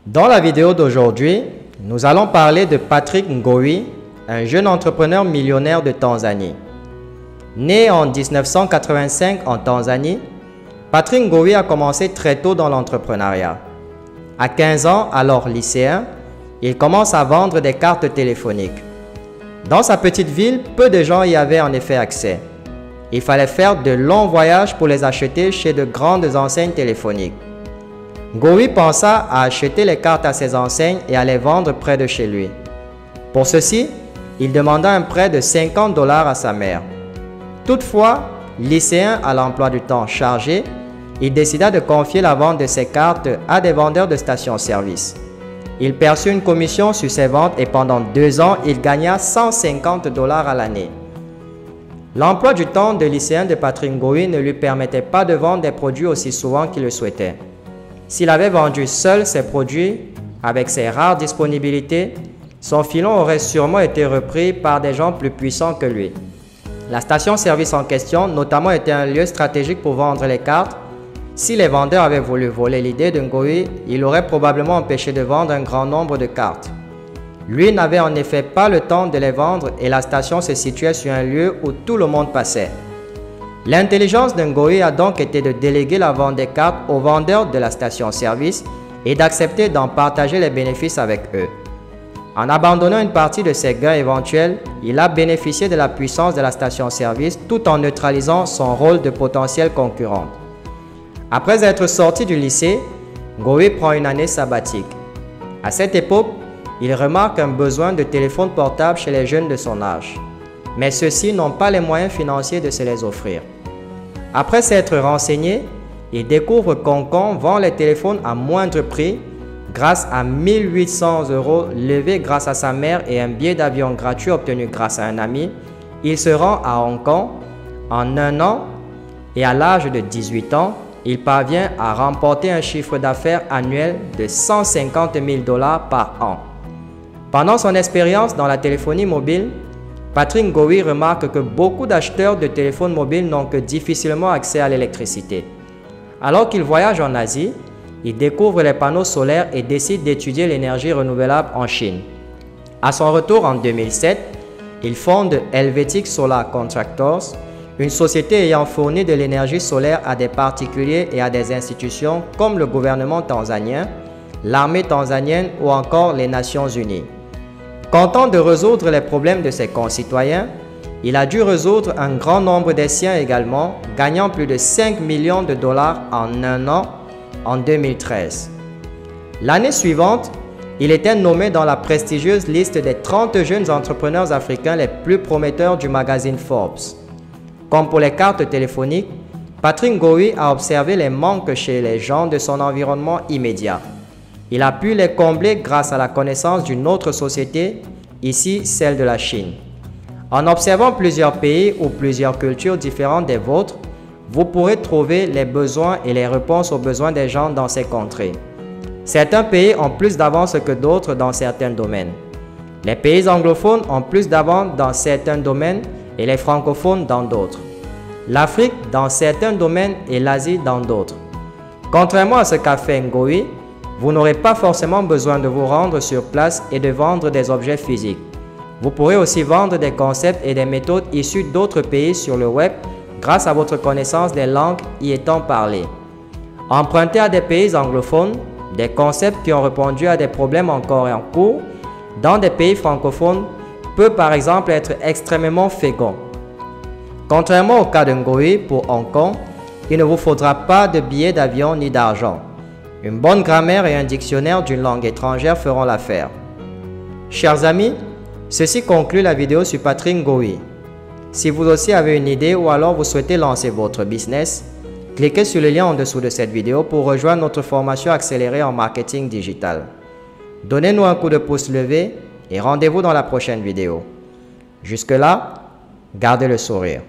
Dans la vidéo d'aujourd'hui, nous allons parler de Patrick Ngowi, un jeune entrepreneur millionnaire de Tanzanie. Né en 1985 en Tanzanie, Patrick Ngowi a commencé très tôt dans l'entrepreneuriat. À 15 ans, alors lycéen, il commence à vendre des cartes téléphoniques. Dans sa petite ville, peu de gens y avaient en effet accès. Il fallait faire de longs voyages pour les acheter chez de grandes enseignes téléphoniques. Ngowi pensa à acheter les cartes à ces enseignes et à les vendre près de chez lui. Pour ceci, il demanda un prêt de $50 à sa mère. Toutefois, lycéen à l'emploi du temps chargé, il décida de confier la vente de ses cartes à des vendeurs de stations-service. Il perçut une commission sur ses ventes et pendant 2 ans, il gagna $150 à l'année. L'emploi du temps de lycéen de Patrick Ngowi ne lui permettait pas de vendre des produits aussi souvent qu'il le souhaitait. S'il avait vendu seul ses produits, avec ses rares disponibilités, son filon aurait sûrement été repris par des gens plus puissants que lui. La station-service en question, notamment, était un lieu stratégique pour vendre les cartes. Si les vendeurs avaient voulu voler l'idée de Ngowi, il aurait probablement empêché de vendre un grand nombre de cartes. Lui n'avait en effet pas le temps de les vendre et la station se situait sur un lieu où tout le monde passait. L'intelligence de Ngowi a donc été de déléguer la vente des cartes aux vendeurs de la station-service et d'accepter d'en partager les bénéfices avec eux. En abandonnant une partie de ses gains éventuels, il a bénéficié de la puissance de la station-service tout en neutralisant son rôle de potentiel concurrent. Après être sorti du lycée, Ngowi prend une année sabbatique. À cette époque, il remarque un besoin de téléphone portable chez les jeunes de son âge. Mais ceux-ci n'ont pas les moyens financiers de se les offrir. Après s'être renseigné, il découvre qu'Hong vend les téléphones à moindre prix grâce à 1800 € levés grâce à sa mère et un billet d'avion gratuit obtenu grâce à un ami. Il se rend à Hong Kong en 1 an et à l'âge de 18 ans, il parvient à remporter un chiffre d'affaires annuel de $150 000 par an. Pendant son expérience dans la téléphonie mobile, Patrick Ngowi remarque que beaucoup d'acheteurs de téléphones mobiles n'ont que difficilement accès à l'électricité. Alors qu'il voyage en Asie, il découvre les panneaux solaires et décide d'étudier l'énergie renouvelable en Chine. À son retour en 2007, il fonde Helvetic Solar Contractors, une société ayant fourni de l'énergie solaire à des particuliers et à des institutions comme le gouvernement tanzanien, l'armée tanzanienne ou encore les Nations Unies. Content de résoudre les problèmes de ses concitoyens, il a dû résoudre un grand nombre des siens également, gagnant plus de $5 millions en 1 an en 2013. L'année suivante, il était nommé dans la prestigieuse liste des 30 jeunes entrepreneurs africains les plus prometteurs du magazine Forbes. Comme pour les cartes téléphoniques, Patrick Ngowi a observé les manques chez les gens de son environnement immédiat. Il a pu les combler grâce à la connaissance d'une autre société, ici celle de la Chine. En observant plusieurs pays ou plusieurs cultures différentes des vôtres, vous pourrez trouver les besoins et les réponses aux besoins des gens dans ces contrées. Certains pays ont plus d'avance que d'autres dans certains domaines. Les pays anglophones ont plus d'avance dans certains domaines et les francophones dans d'autres. L'Afrique dans certains domaines et l'Asie dans d'autres. Contrairement à ce qu'a fait Ngowi, vous n'aurez pas forcément besoin de vous rendre sur place et de vendre des objets physiques. Vous pourrez aussi vendre des concepts et des méthodes issus d'autres pays sur le web grâce à votre connaissance des langues y étant parlées. Empruntez à des pays anglophones des concepts qui ont répondu à des problèmes encore en cours dans des pays francophones peut par exemple être extrêmement fécond. Contrairement au cas de Ngowi pour Hong Kong, il ne vous faudra pas de billets d'avion ni d'argent. Une bonne grammaire et un dictionnaire d'une langue étrangère feront l'affaire. Chers amis, ceci conclut la vidéo sur Patrick Ngowi. Si vous aussi avez une idée ou alors vous souhaitez lancer votre business, cliquez sur le lien en dessous de cette vidéo pour rejoindre notre formation accélérée en marketing digital. Donnez-nous un coup de pouce levé et rendez-vous dans la prochaine vidéo. Jusque-là, gardez le sourire.